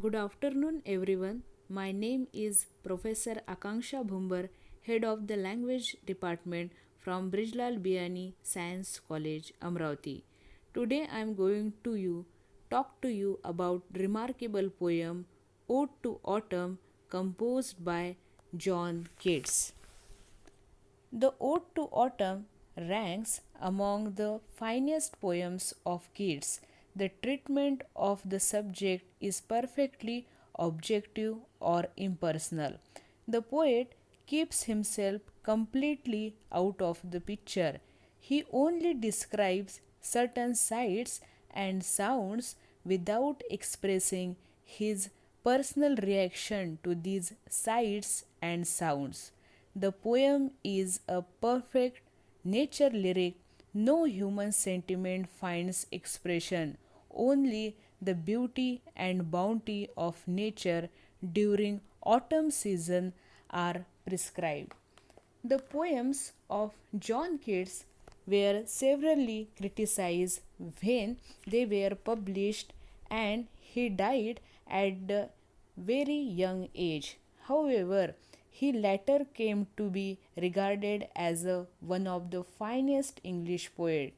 Good afternoon, everyone. My name is Professor Akanksha Bhumbar, Head of the Language Department from Brijlal Biani Science College, Amravati. Today I am going to talk to you about remarkable poem Ode to Autumn composed by John Keats. The Ode to Autumn ranks among the finest poems of Keats. The treatment of the subject is perfectly objective or impersonal. The poet keeps himself completely out of the picture. He only describes certain sights and sounds without expressing his personal reaction to these sights and sounds. The poem is a perfect nature lyric. No human sentiment finds expression. Only the beauty and bounty of nature during autumn season are prescribed. The poems of John Keats were severely criticized when they were published, and he died at a very young age. However, he later came to be regarded as one of the finest English poets.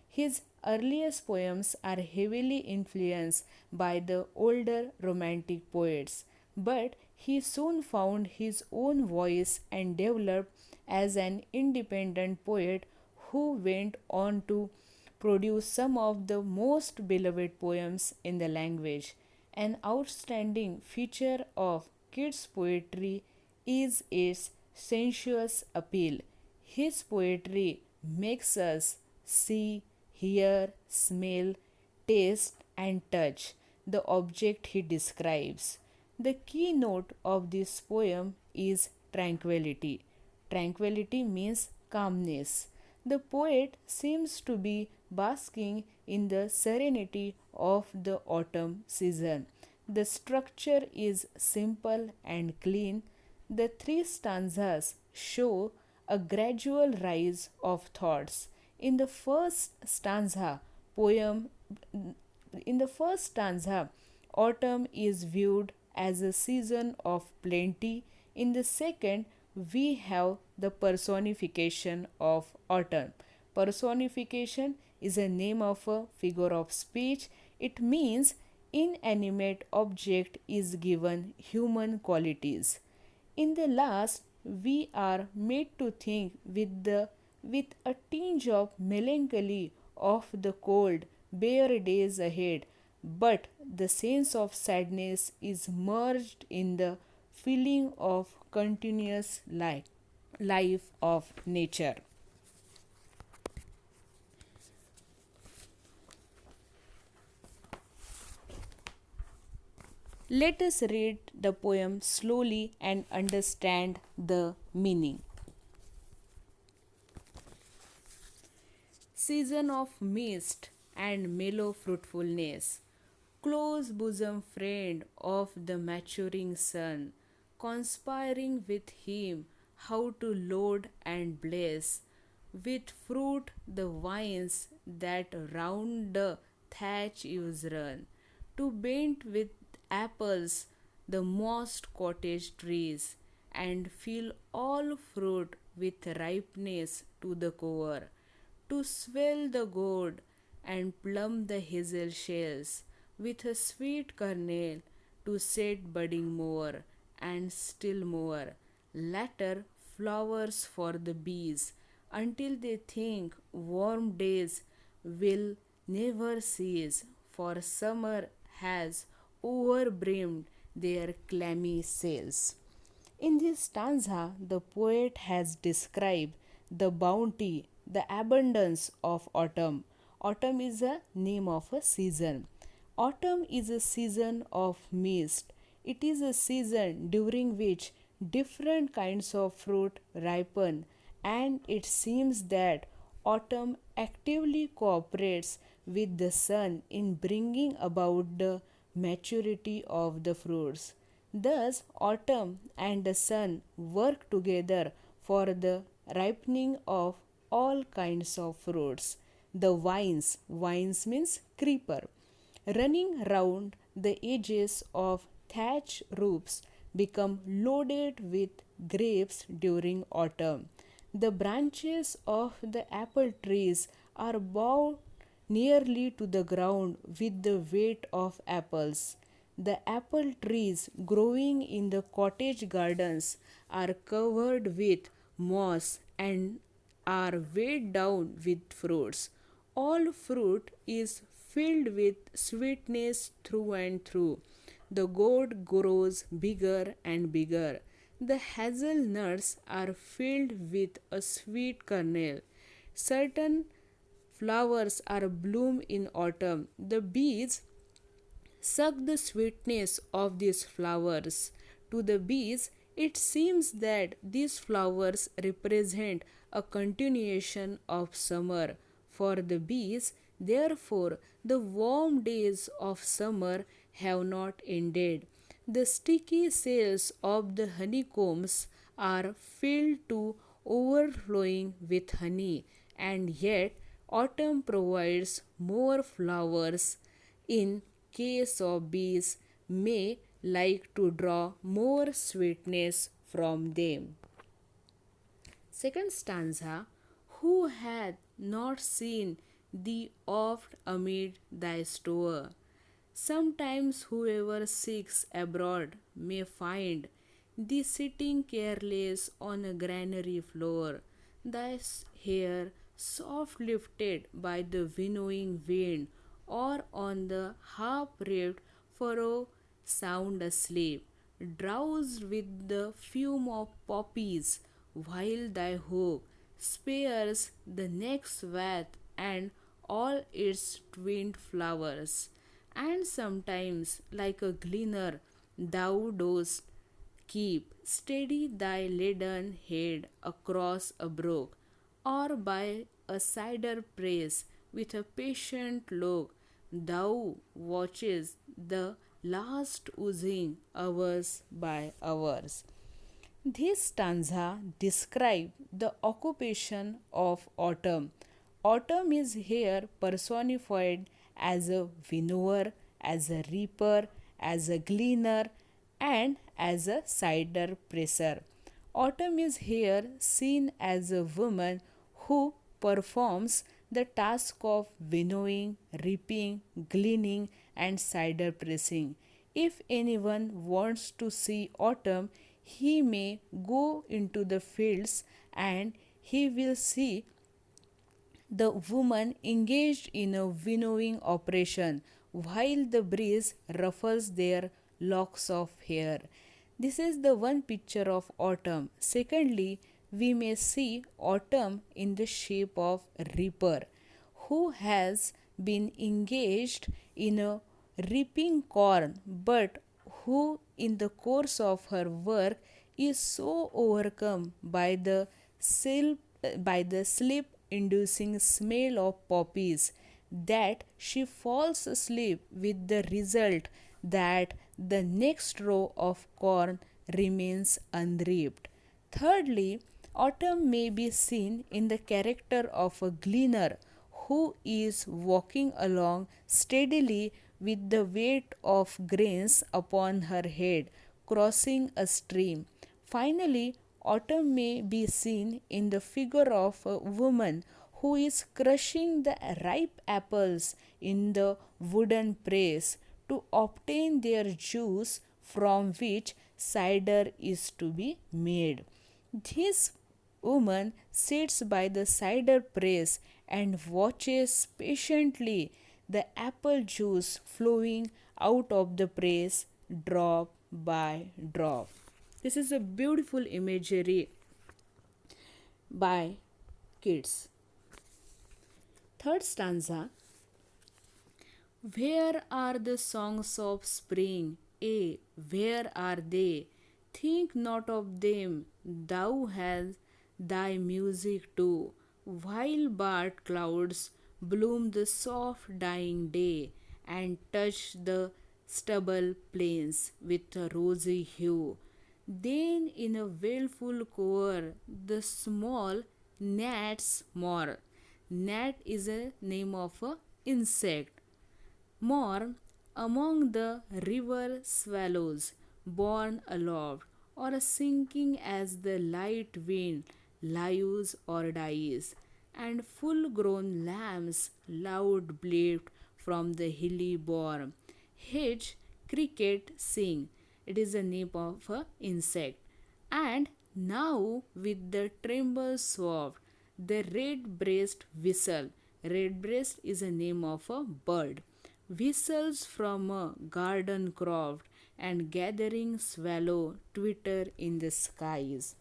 His earliest poems are heavily influenced by the older Romantic poets, but he soon found his own voice and developed as an independent poet who went on to produce some of the most beloved poems in the language. An outstanding feature of Keats' poetry is its sensuous appeal. His poetry makes us see, hear, smell, taste, and touch the object he describes. The keynote of this poem is tranquility. Tranquility means calmness. The poet seems to be basking in the serenity of the autumn season. The structure is simple and clean. The three stanzas show a gradual rise of thoughts. In the first stanza, poem in the first stanza, autumn is viewed as a season of plenty. In the second, we have the personification of autumn. Personification is a name of a figure of speech. It means inanimate object is given human qualities. In the last, we are made to think with a tinge of melancholy of the cold, bare days ahead, but the sense of sadness is merged in the feeling of continuous life of nature. Let us read the poem slowly and understand the meaning. Season of mist and mellow fruitfulness, close bosom friend of the maturing sun, conspiring with him how to load and bless with fruit the vines that round the thatch eaves run, to bend with apples the mossed cottage trees, and fill all fruit with ripeness to the core, to swell the gourd and plumb the hazel shells with a sweet kernel, to set budding more and still more latter flowers for the bees, until they think warm days will never cease, for summer has overbrimmed their clammy sails. In this stanza, the poet has described the bounty, the abundance of autumn. Autumn is a name of a season. Autumn is a season of mist. It is a season during which different kinds of fruit ripen, and it seems that autumn actively cooperates with the sun in bringing about the maturity of the fruits. Thus, autumn and the sun work together for the ripening of all kinds of fruits. The vines means creeper, running round the edges of thatch roofs become loaded with grapes during autumn. The branches of the apple trees are bowed nearly to the ground with the weight of apples. The apple trees growing in the cottage gardens are covered with moss and are weighed down with fruits. All fruit is filled with sweetness through and through. The gourd grows bigger and bigger. The hazelnuts are filled with a sweet kernel. Certain flowers are bloom in autumn. The bees suck the sweetness of these flowers. To the bees, it seems that these flowers represent a continuation of summer. For the bees, therefore, the warm days of summer have not ended. The sticky cells of the honeycombs are filled to overflowing with honey, and yet autumn provides more flowers in case of bees may like to draw more sweetness from them. Second stanza. Who hath not seen thee oft amid thy store? Sometimes whoever seeks abroad may find thee sitting careless on a granary floor, thy hair soft lifted by the winnowing wind, or on the half-wreathed furrow sound asleep, drowsed with the fume of poppies, while thy hope spares the next swath and all its twinned flowers. And sometimes, like a gleaner, thou dost keep steady thy leaden head across a brook, or by a cider press with a patient look, thou watchest the last oozing hours by hours. This stanza describes the occupation of autumn. Autumn is here personified as a winnower, as a reaper, as a gleaner, and as a cider presser. Autumn is here seen as a woman who performs the task of winnowing, reaping, gleaning, and cider pressing. If anyone wants to see autumn, he may go into the fields and he will see the woman engaged in a winnowing operation while the breeze ruffles their locks of hair. This is the one picture of autumn. Secondly, we may see autumn in the shape of reaper who has been engaged in a reaping corn but who in the course of her work is so overcome by the sleep inducing smell of poppies that she falls asleep, with the result that the next row of corn remains unreaped. Thirdly, autumn may be seen in the character of a gleaner who is walking along steadily with the weight of grains upon her head, crossing a stream. Finally, autumn may be seen in the figure of a woman who is crushing the ripe apples in the wooden press to obtain their juice from which cider is to be made. This woman sits by the cider press and watches patiently the apple juice flowing out of the press drop by drop. This is a beautiful imagery by Keats. Third stanza. Where are the songs of spring? Where are they? Think not of them, thou hast thy music too. While barred clouds bloom the soft dying day, and touch the stubble plains with a rosy hue. Then in a wailful choir the small gnats mourn. Gnat is a name of a insect. Mourn Among the river swallows, borne aloft, or sinking as the light wind lives or dies, and full grown lambs loud bleat from the hilly bourne. Hedge cricket sing. It is a name of a insect. And now with the tremble soft, the red breast whistle. Red breast is a name of a bird. Whistles from a garden croft and gathering swallow twitter in the skies.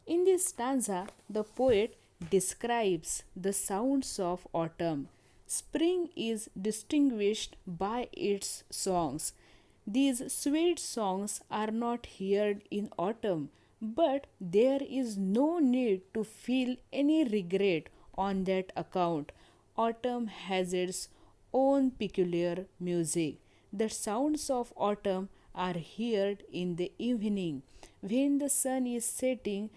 In this stanza, the poet describes the sounds of autumn. Spring is distinguished by its songs. These sweet songs are not heard in autumn, but there is no need to feel any regret on that account. Autumn has its own peculiar music. The sounds of autumn are heard in the evening. When the sun is setting,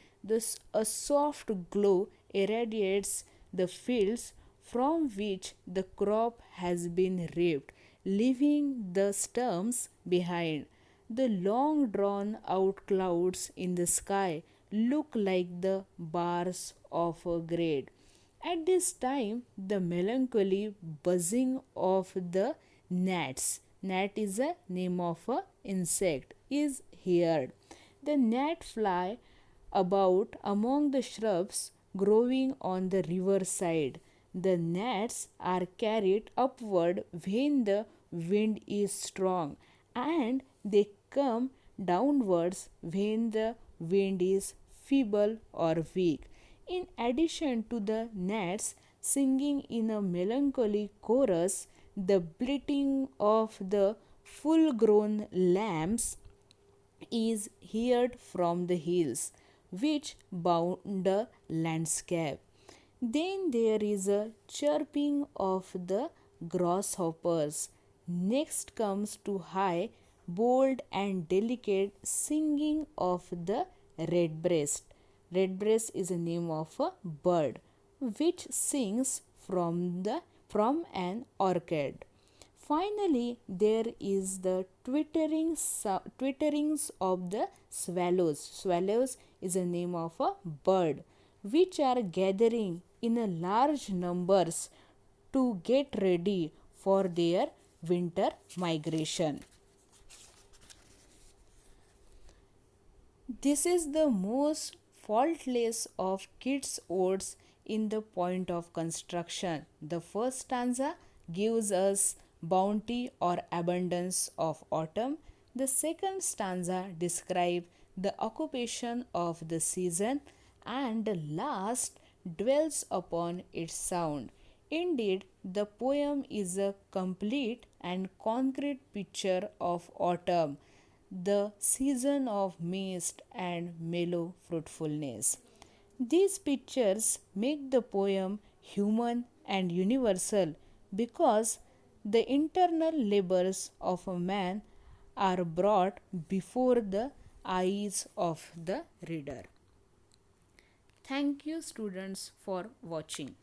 a soft glow irradiates the fields from which the crop has been reaped, leaving the stumps behind. The long drawn out clouds in the sky look like the bars of a grate. At this time, the melancholy buzzing of the gnat is a name of a insect, is heard. The gnat fly about among the shrubs growing on the riverside. The gnats are carried upward when the wind is strong, and they come downwards when the wind is feeble or weak. In addition to the gnats singing in a melancholy chorus, the bleating of the full grown lambs is heard from the hills which bound the landscape. Then there is a chirping of the grasshoppers. Next comes to high, bold, and delicate singing of the redbreast. Redbreast is a name of a bird which sings from an orchid. Finally, there is the twitterings of the swallows. Swallows is a name of a bird which are gathering in a large numbers to get ready for their winter migration. This is the most faultless of Keats' odes in the point of construction. The first stanza gives us bounty or abundance of autumn. The second stanza describes the occupation of the season, and the last dwells upon its sound. Indeed, the poem is a complete and concrete picture of autumn, the season of mist and mellow fruitfulness. These pictures make the poem human and universal because the internal labors of a man are brought before the eyes of the reader. Thank you, students, for watching.